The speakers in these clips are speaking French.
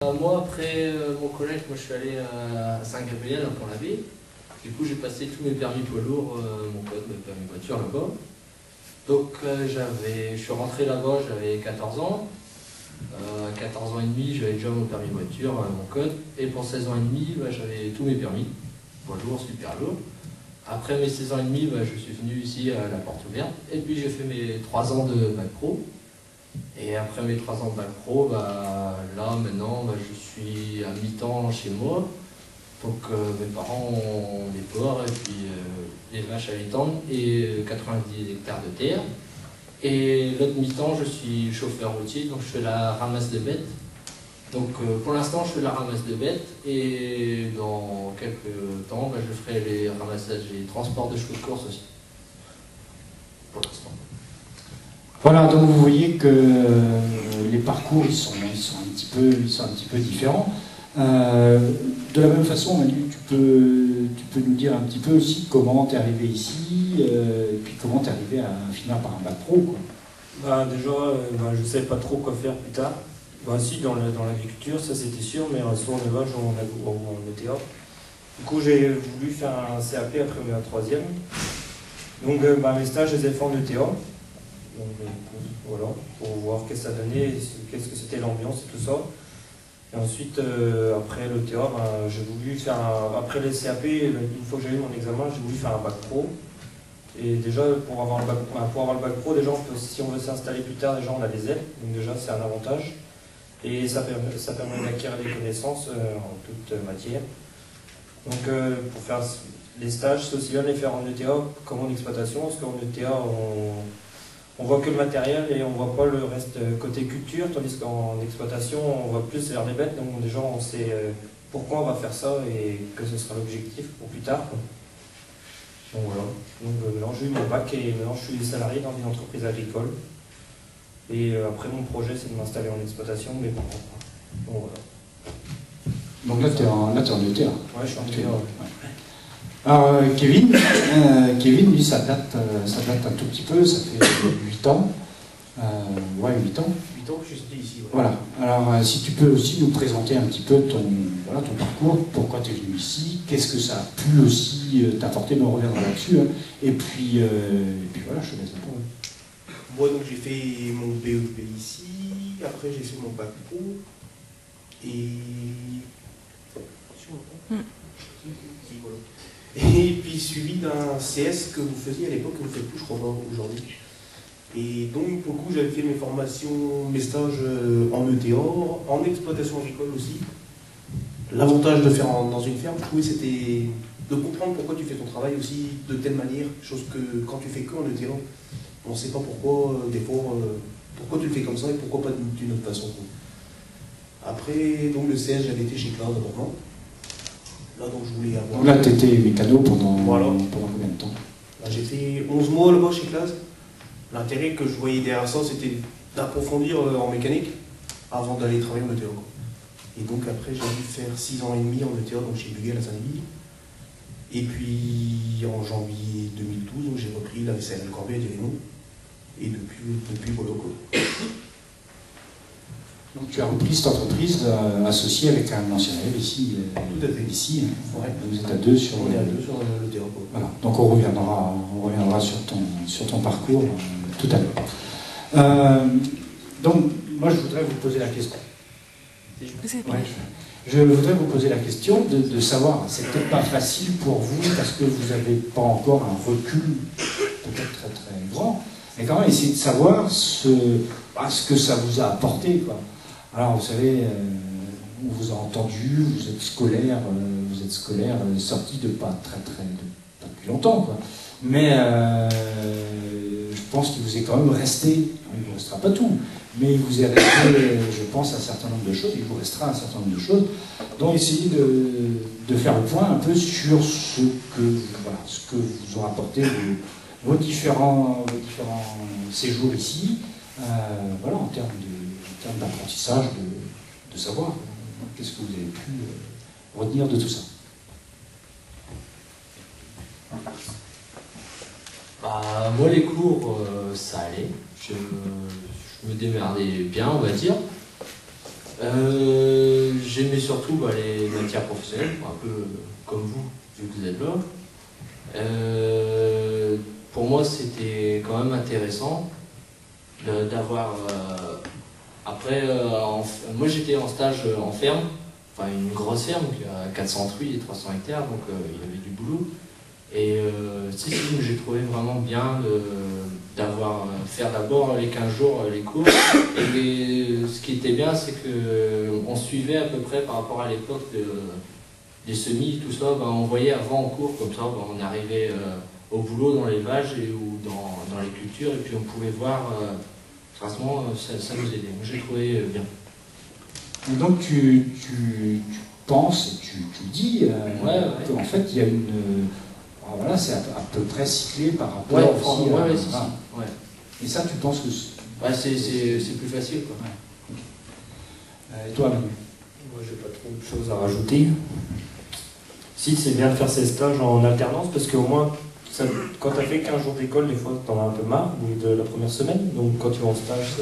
Moi, après mon collège, je suis allé à Saint-Gabriel, à Pont-l'Abbé. Du coup, j'ai passé tous mes permis poids lourd, mon code, mes permis voiture là-bas. Donc, je suis rentré là-bas, j'avais 14 ans. À 14 ans et demi, j'avais déjà mon permis voiture, mon code. Et pour 16 ans et demi, j'avais tous mes permis. Poids lourd, super lourd. Après mes 16 ans et demi, je suis venu ici à la Porte Ouverte. Et puis, j'ai fait mes 3 ans de bac pro. Et après mes 3 ans de bac pro, là maintenant je suis à mi-temps chez moi. Donc mes parents ont des porcs et puis des vaches à étendre et 90 hectares de terre. Et l'autre mi-temps, je suis chauffeur routier, donc je fais la ramasse de bêtes. Donc pour l'instant, je fais la ramasse de bêtes et dans quelques temps, je ferai les ramassages et transports de chevaux de course aussi. Pour l'instant. Voilà, donc vous voyez que les parcours ils sont un petit peu différents. De la même façon, Manu, tu peux nous dire un petit peu aussi comment tu es arrivé ici, et puis comment tu es arrivé à finir par un bac pro, quoi. Déjà, je ne savais pas trop quoi faire plus tard. Si, dans l'agriculture, ça c'était sûr, mais soit en élevage ou en ETA. Du coup, j'ai voulu faire un CAP après ma troisième. Donc, mes stages, je les ai faits en ETA. Donc, voilà, pour voir qu'est-ce que ça donnait, qu'est-ce que c'était l'ambiance et tout ça. Et ensuite, après le l'ETA, j'ai voulu faire après les CAP, une fois que j'ai eu mon examen, j'ai voulu faire un bac pro. Et déjà, pour avoir le bac pro, déjà, si on veut s'installer plus tard, déjà on a des aides, donc déjà c'est un avantage. Et ça permet d'acquérir des connaissances en toute matière. Donc pour faire les stages, c'est aussi bien de les faire en ETA comme en exploitation, parce qu'en ETA, on voit que le matériel et on voit pas le reste côté culture, tandis qu'en exploitation, on voit plus vers les bêtes, donc déjà on sait pourquoi on va faire ça et que ce sera l'objectif pour plus tard. Donc voilà, donc maintenant j'ai eu mon bac et maintenant je suis salarié dans une entreprise agricole. Et après mon projet c'est de m'installer en exploitation, mais bon, donc voilà. Donc là tu es en ETA. Ouais, je suis en ETA. Alors Kevin, lui, ça date un tout petit peu, ça fait 8 ans. 8 ans. 8 ans que je suis ici. Ouais. Voilà. Alors, si tu peux aussi nous présenter un petit peu ton parcours, pourquoi tu es venu ici, qu'est-ce que ça a pu aussi t'apporter, mais on reviendra là-dessus. Hein. Et puis voilà, je te laisse la parole. Moi, donc, j'ai fait mon BEP ici, après j'ai fait mon bac pro, et... Et puis suivi d'un CS que vous faisiez à l'époque, que vous ne faites plus, je crois, aujourd'hui. Et donc, pour le coup, j'avais fait mes formations, mes stages en ETA, en exploitation agricole aussi. L'avantage de faire dans une ferme, je trouvais, c'était de comprendre pourquoi tu fais ton travail aussi de telle manière, chose que quand tu fais que en ETA, on ne sait pas pourquoi, des fois, pourquoi tu le fais comme ça et pourquoi pas d'une autre façon. Après, donc le CS, j'avais été chez Claude d'abord. Là, donc je voulais avoir... Donc là, tu étais mécano pendant combien de temps? J'ai fait 11 mois là-bas chez Claude. L'intérêt que je voyais derrière ça, c'était d'approfondir en mécanique avant d'aller travailler en ETA. Et donc après, j'ai dû faire 6 ans et demi en ETA, donc chez Bugel à Saint-Denis. Et puis en janvier 2012, j'ai repris la SARL Corbeil à Diréno. Et depuis voilà quoi. Donc tu as repris cette entreprise associée avec un ancien élève ici. Tout à fait. Ici. Ouais. Vous êtes à deux sur... On est à deux sur le terrain. Voilà. Donc on reviendra sur ton parcours tout à l'heure. Donc moi je voudrais vous poser la question. Je voudrais vous poser la question de savoir, c'est peut-être pas facile pour vous parce que vous n'avez pas encore un recul peut-être très très grand, mais quand même essayer de savoir ce que ça vous a apporté, quoi. Alors vous savez, on vous a entendu, vous êtes scolaire, sorti de pas depuis longtemps, quoi. Mais je pense qu'il vous est quand même resté, il ne vous restera pas tout, mais il vous est resté, je pense, un certain nombre de choses, il vous restera un certain nombre de choses. Donc essayez de faire le point un peu sur ce que vous ont apporté vos différents séjours ici, en termes d'apprentissage, de savoir. Qu'est-ce que vous avez pu retenir de tout ça? Moi, les cours, ça allait. Je me démerdais bien, on va dire. j'aimais surtout les matières professionnelles, un peu comme vous, vu que vous êtes là. Pour moi, c'était quand même intéressant d'avoir... moi j'étais en stage en ferme, enfin une grosse ferme qui a 400 truies et 300 hectares, donc il y avait du boulot. Et j'ai trouvé vraiment bien faire d'abord les 15 jours les cours. Et ce qui était bien, c'est qu'on suivait à peu près par rapport à l'époque des semis, tout ça, on voyait avant en cours, comme ça, on arrivait au boulot dans l'élevage ou dans les cultures, et puis on pouvait voir, franchement, ça nous aidait. Moi j'ai trouvé bien. Et donc tu penses, tu dis qu'en fait il y a une... voilà, c'est à peu près cyclé par rapport aussi à... Et ça, tu penses que... c'est plus facile, quoi. Et toi, Manu? Moi, j'ai pas trop de choses à rajouter. Si, c'est bien de faire ces stages en alternance, parce qu'au moins, quand tu as fait 15 jours d'école, des fois, tu en as un peu marre de la première semaine. Donc, quand tu vas en stage,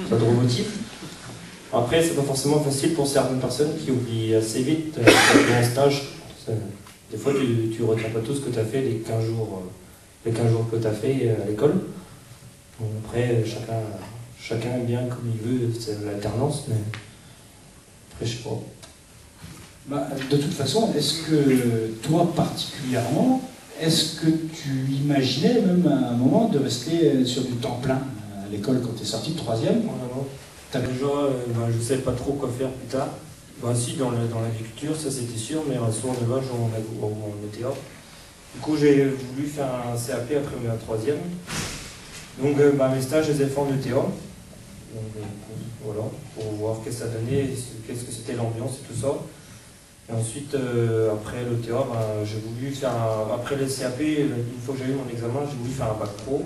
ça te remotive. Après, c'est pas forcément facile pour certaines personnes qui oublient assez vite quand tu vas en stage. Des fois, tu ne retiens pas tout ce que tu as fait les 15 jours que tu as fait à l'école. Bon, après, chacun aime bien comme il veut, c'est l'alternance, mais après, je sais pas. De toute façon, est-ce que toi particulièrement, est-ce que tu imaginais même à un moment de rester sur du temps plein à l'école quand tu es sorti de 3e? Déjà, je ne savais pas trop quoi faire plus tard. Si, dans l'agriculture, ça c'était sûr, mais soit en élevage ou en ETA. Du coup, j'ai voulu faire un CAP après ma 3e. Donc, mes stages, je les ai faits en ETA. Donc, voilà, pour voir qu'est-ce que ça donnait, qu'est-ce que c'était l'ambiance et tout ça. Et ensuite, après l'ETA, j'ai voulu faire après le CAP, une fois que j'ai eu mon examen, j'ai voulu faire un bac pro.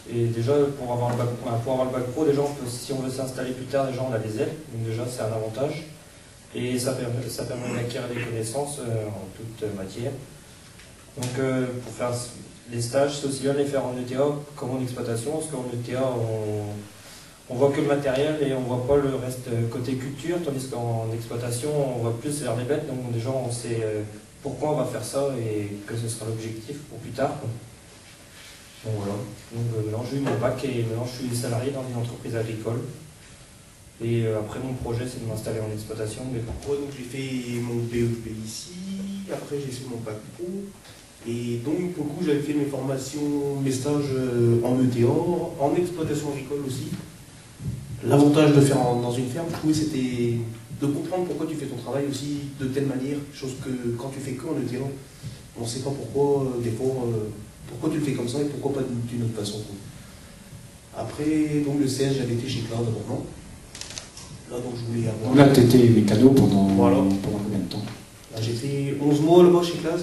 Et déjà, pour avoir le bac pro, déjà, si on veut s'installer plus tard, déjà, on a des aides. Donc déjà, c'est un avantage. Et ça permet d'acquérir des connaissances en toute matière. Donc pour faire les stages, c'est aussi bien de les faire en ETA comme en exploitation, parce qu'en ETA, on voit que le matériel et on voit pas le reste côté culture, tandis qu'en exploitation, on voit plus vers les bêtes, donc déjà on sait pourquoi on va faire ça et que ce sera l'objectif pour plus tard. Donc voilà. Donc maintenant j'ai eu mon bac et maintenant je suis salarié dans une entreprise agricole. Et après, mon projet, c'est de m'installer en exploitation. Mais donc j'ai fait mon BEP ici, après j'ai fait mon bac pro. Et donc, pour le coup, j'avais fait mes formations, mes stages en ETA, en exploitation agricole aussi. L'avantage de faire dans une ferme, je trouvais, c'était de comprendre pourquoi tu fais ton travail aussi de telle manière, chose que quand tu fais que en ETA, on ne sait pas pourquoi, des fois, pourquoi tu le fais comme ça et pourquoi pas d'une autre façon. Après, donc le CS, j'avais été chez Cloud avant. Là, donc je voulais avoir... Là, tu étais mécano pendant combien de temps? J'ai fait 11 mois là-bas chez Classe.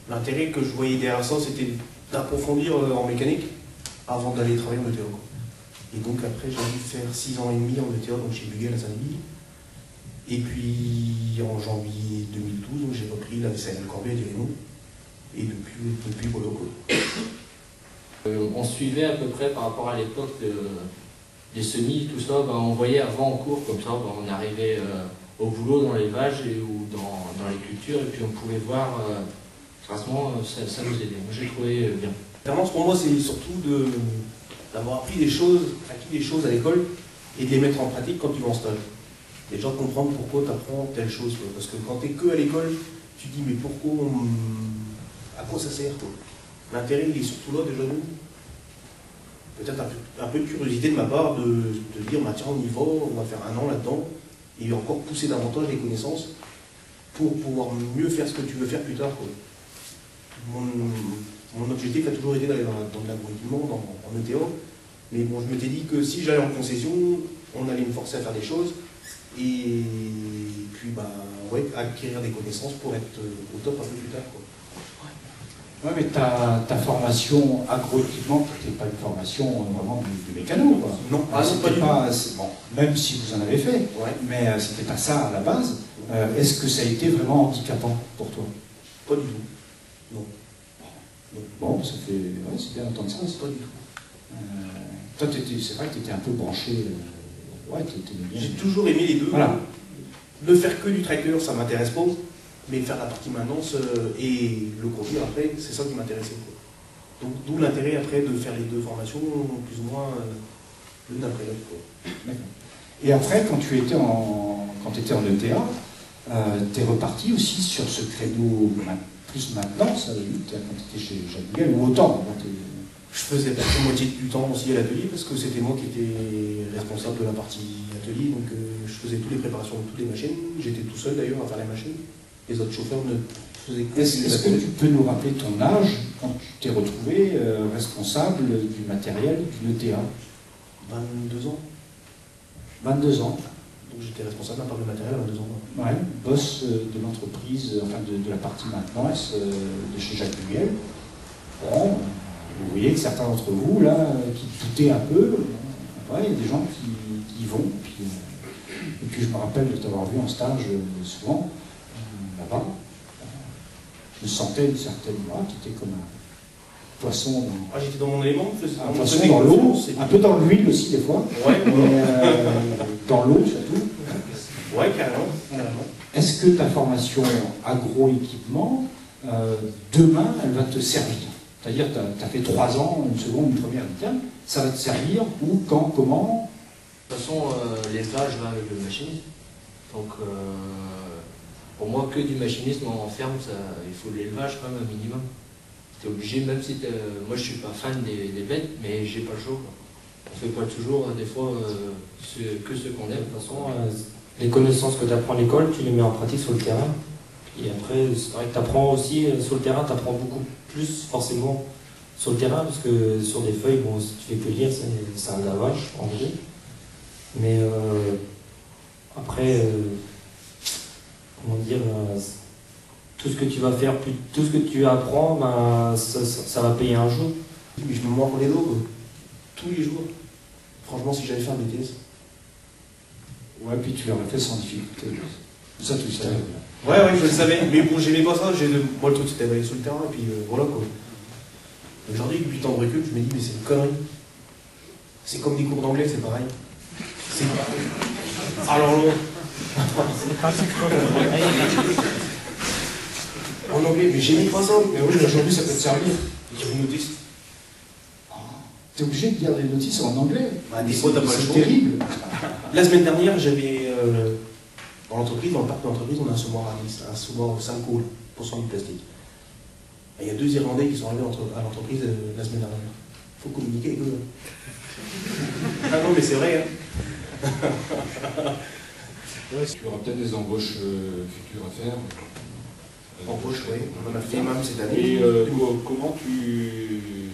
L'intérêt que je voyais derrière ça, c'était d'approfondir en mécanique avant d'aller travailler en ETA. Et donc après, j'ai dû faire 6 ans et demi en ETA, donc chez Bugel à Saint-Denis. Et puis en janvier 2012, j'ai repris la SARL Corbet à Dirémont. Et depuis voilà quoi. On suivait à peu près par rapport à l'époque des semis, tout ça, on voyait avant en cours, comme ça, on arrivait au boulot dans l'élevage ou dans les cultures, et puis on pouvait voir, franchement, ça nous aidait. Moi j'ai trouvé bien. L'alternance pour moi, c'est surtout d'avoir acquis des choses à l'école et de les mettre en pratique quand tu vas en stage. Déjà de comprendre pourquoi tu apprends telle chose. Quoi. Parce que quand tu es que à l'école, tu te dis mais pourquoi, à quoi ça sert? L'intérêt il est surtout là déjà nous. Peut-être un peu de curiosité de ma part de dire bah, tiens on y va, on va faire un an là-dedans et encore pousser davantage les connaissances pour pouvoir mieux faire ce que tu veux faire plus tard. Quoi. Mon objectif a toujours été d'aller dans l'agroalimentaire, en ETA, mais bon, je m'étais dit que si j'allais en concession, on allait me forcer à faire des choses et puis acquérir des connaissances pour être au top un peu plus tard. Quoi. Oui, mais ta formation agroéquipement, c'était pas une formation vraiment du mécano, quoi. Non, c'était pas bon, même si vous en avez fait, mais c'était pas ça à la base. Est-ce que ça a été vraiment handicapant pour toi? Pas du tout. Non. Bon, ça fait. Ouais, c'est bien d'entendre ça. Pas du tout. Toi, c'est vrai que tu étais un peu branché. Ouais, j'ai toujours aimé les deux. Voilà. Ne faire que du tracteur, ça m'intéresse pas, mais faire la partie maintenance et le conduire après, c'est ça qui m'intéressait. Donc d'où l'intérêt après de faire les deux formations, plus ou moins l'une après l'autre. Et après, quand tu étais en ETA, tu es reparti aussi sur ce créneau plus maintenance, quand tu étais chez Jacques Miguel, ou autant. Je faisais la moitié du temps aussi à l'atelier parce que c'était moi qui étais responsable de la partie atelier, donc je faisais toutes les préparations de toutes les machines. J'étais tout seul d'ailleurs à faire les machines. Les autres chauffeurs ne faisaient que Est-ce que tu peux nous rappeler ton âge quand tu t'es retrouvé responsable du matériel d'une ETA? 22 ans. 22 ans. Donc j'étais responsable d'un parc de matériel à 22 ans. Ouais, boss de l'entreprise, enfin de la partie maintenance de chez Jacques Miguel. Bon, vous voyez que certains d'entre vous, là, qui doutaient un peu, ouais, il y a des gens qui y vont. Et puis je me rappelle de t'avoir vu en stage souvent, là-bas. Je sentais une certaine voix qui était comme un poisson dans... j'étais dans mon élément, un poisson dans l'eau, un peu dans l'huile aussi des fois, ouais, mais dans l'eau surtout. Ouais, carrément. Est-ce que ta formation agroéquipement, demain, elle va te servir? C'est-à-dire, tu as fait 3 ans, une seconde, une première, ça va te servir où, quand, comment? De toute façon, l'élevage va avec le machinisme. Donc, pour moi, que du machinisme en ferme, il faut de l'élevage quand même un minimum. Tu es obligé, même si moi je suis pas fan des bêtes, mais j'ai pas le choix. On fait pas toujours, des fois, que ce qu'on aime. De toute façon, les connaissances que tu apprends à l'école, tu les mets en pratique sur le terrain. Et après, c'est vrai que tu apprends aussi sur le terrain, tu apprends beaucoup plus forcément sur le terrain, parce que sur des feuilles, bon, si tu fais que lire, c'est un lavage, en gros. Mais après, comment dire, tout ce que tu vas faire, tout ce que tu apprends, ben, ça va payer un jour. Mais je me mords les dos, quoi. Tous les jours. Franchement, si j'avais fait un BTS. Ouais, puis tu l'aurais fait sans difficulté. Ça, tu le savais. Ouais, je le savais. Mais bon, j'aimais pas ça. Moi, le truc, c'était d'aller sur le terrain, et puis voilà, quoi. Aujourd'hui, avec 8 ans de recul, je me dis, mais c'est une connerie. C'est comme des cours d'anglais, c'est pareil. C'est pareil. Alors là. En anglais, mais j'aimais pas ça. Mais oui, aujourd'hui, ça peut te servir. Lire une notice. T'es obligé de lire des notices en anglais. Bah, des fois, t'as pas le choix. C'est terrible. La semaine dernière, j'avais dans l'entreprise, dans le parc de l'entreprise, on a un semoir au 5 coups pour 100 000 plastique. Il y a 2 Irlandais qui sont arrivés à l'entreprise la semaine dernière. Il faut communiquer avec eux. Ah non, mais c'est vrai. Hein. Tu auras peut-être des embauches futures à faire. Embauche, oui. On en a fait même cette année. Et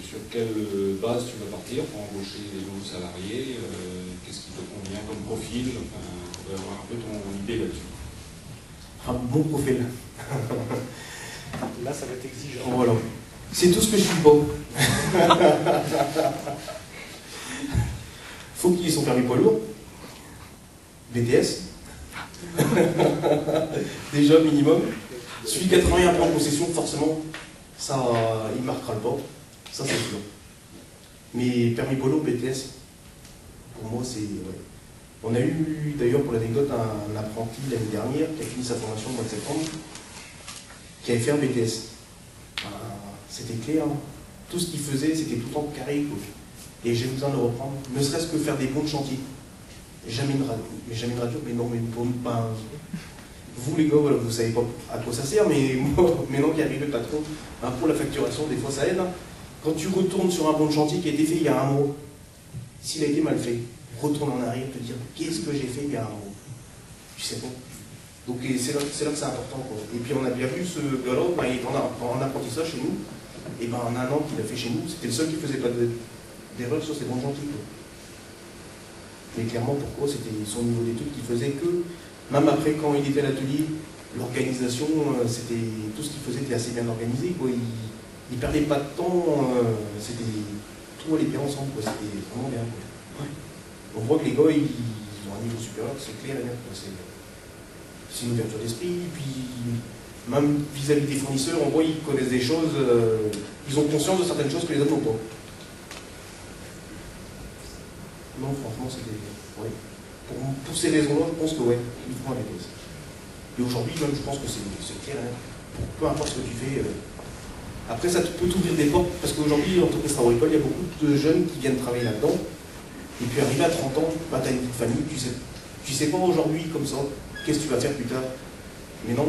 sur quelle base tu vas partir pour embaucher les nouveaux salariés? Qu'est-ce qui te convient comme profil? Enfin, on va avoir un peu ton idée là-dessus. Un bon profil. Là, ça va être exigeant. Voilà. C'est tout ce que je suis pas. Faut qu'ils aient son permis poids lourd. BTS. Déjà minimum. Celui qui a travaillé un peu en concession, forcément, ça, il marquera le pas. Ça, c'est sûr. Mais permis poids lourd, BTS, pour moi, c'est... Ouais. On a eu, d'ailleurs, pour l'anecdote, un apprenti l'année dernière qui a fini sa formation au mois de septembre, qui avait fait un BTS. C'était clair. Hein. Tout ce qu'il faisait, c'était tout le temps carré. Quoi. Et j'ai besoin de le reprendre. Ne serait-ce que faire des bons de chantier. Jamais une radio, mais non, mais ben, vous les gars, voilà, vous savez pas à quoi ça sert, mais moi, maintenant qu'il arrive le patron, ben, pour la facturation, des fois ça aide. Hein. Quand tu retournes sur un bon de chantier qui a été fait il y a un mois, s'il a été mal fait, retourne en arrière, te dire qu'est-ce que j'ai fait il y a un mois. Tu sais pas. Donc c'est là que c'est important. Quoi. Et puis on a bien vu ce gars-là, ben, il est en apprentissage chez nous, et ben en un an qu'il a fait chez nous, c'était le seul qui faisait pas d'erreur sur ses bons chantiers. Quoi. Mais clairement, pourquoi? C'était son niveau d'études qui faisait que, même après, quand il était à l'atelier, l'organisation, c'était tout ce qu'il faisait était assez bien organisé. Quoi. Il perdait pas de temps, c'était tout allait bien ensemble. Quoi. C'était vraiment bien. Quoi. Ouais. On voit que les gars, ils ont un niveau supérieur, c'est clair et net. C'est une ouverture d'esprit. Puis, même vis-à-vis des fournisseurs, on voit qu'ils connaissent des choses, ils ont conscience de certaines choses que les autres n'ont pas. Non, franchement, c'était... Ouais. Pour ces raisons-là, je pense que ouais, il faut un BTS. Et aujourd'hui, même, je pense que c'est clair, hein. Peu importe ce que tu fais. Après, ça peut t'ouvrir des portes, parce qu'aujourd'hui, en l'entreprise agricole, il y a beaucoup de jeunes qui viennent travailler là-dedans. Et puis, arrivé à 30 ans, bah, tu as une vie de famille, tu sais pas aujourd'hui, comme ça, qu'est-ce que tu vas faire plus tard. Mais non,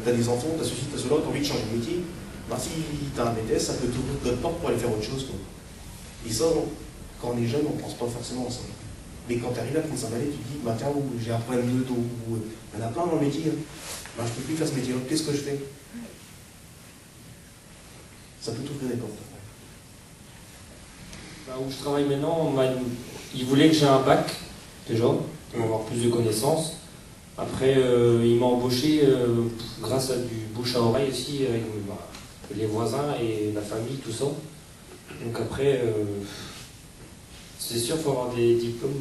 tu as des enfants, tu as ceci, tu as cela, tu as envie de changer de métier. Bah, si tu as un BTS, ça peut t'ouvrir d'autres portes pour aller faire autre chose, quoi. Et ça, quand on est jeune, on ne pense pas forcément à ça. Mais quand tu arrives à 35 années, tu te dis, bah, tiens, j'ai un problème de dos, ou il y en a plein dans le métier. Hein. Bah, je ne peux plus faire ce métier-là, qu'est-ce que je fais? Ça peut t'ouvrir des portes. Bah, où je travaille maintenant, ils voulaient que j'ai un bac, déjà, pour avoir plus de connaissances. Après, il m'a embauché grâce à du bouche à oreille aussi, avec les voisins et la famille, tout ça. Donc après, c'est sûr, il faut avoir des diplômes,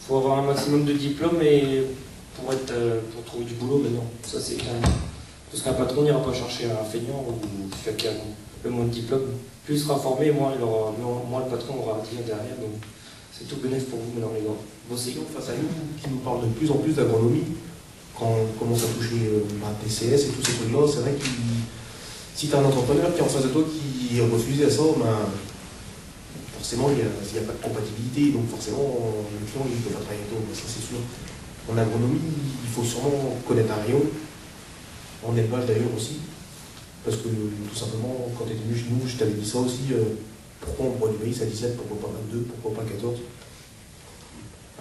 faut avoir un maximum de diplômes pour trouver du boulot, mais non, ça c'est clair. Parce qu'un patron n'ira pas chercher un feignant ou quelqu'un qui a le moins de diplôme. Plus il sera formé, moins le patron aura à dire derrière. Donc c'est tout bénéfice pour vous, mais dans les gars. Face à nous, qui nous parle de plus en plus d'agronomie, quand on commence à toucher TCS et tous ces trucs-là, c'est vrai que si tu as un entrepreneur qui est en face de toi qui refuse à ça, forcément il n'y a pas de compatibilité, donc forcément le client il ne peut pas travailler avec toi, ça c'est sûr. En agronomie, il faut sûrement connaître un rayon, en élevage d'ailleurs aussi, parce que tout simplement, quand tu es venu chez nous, je t'avais dit ça aussi, pourquoi on broie du maïs à 17, pourquoi pas 22, pourquoi pas 14?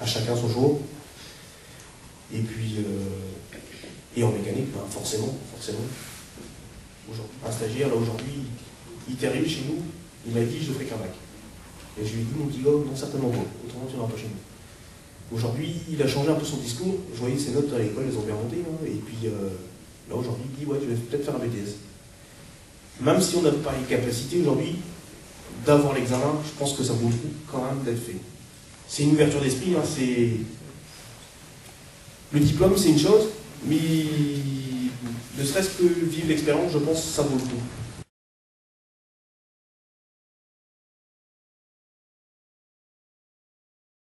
À chacun son jour. Et puis, et en mécanique, ben forcément. Un stagiaire, là, aujourd'hui, il est arrivé chez nous, il m'a dit, je ne ferai qu'un bac. Et je lui ai dit, mon petit gars, non, certainement pas, autrement tu n'iras pas chez nous. Aujourd'hui, il a changé un peu son discours, je voyais ses notes à l'école, elles ont bien monté, hein, et puis là, aujourd'hui, il dit, ouais, je vais peut-être faire un BTS. Même si on n'a pas les capacités, aujourd'hui, d'avoir l'examen, je pense que ça vaut le coup quand même d'être fait. C'est une ouverture d'esprit, hein, le diplôme c'est une chose, mais ne serait-ce que vivre l'expérience, je pense que ça vaut le coup.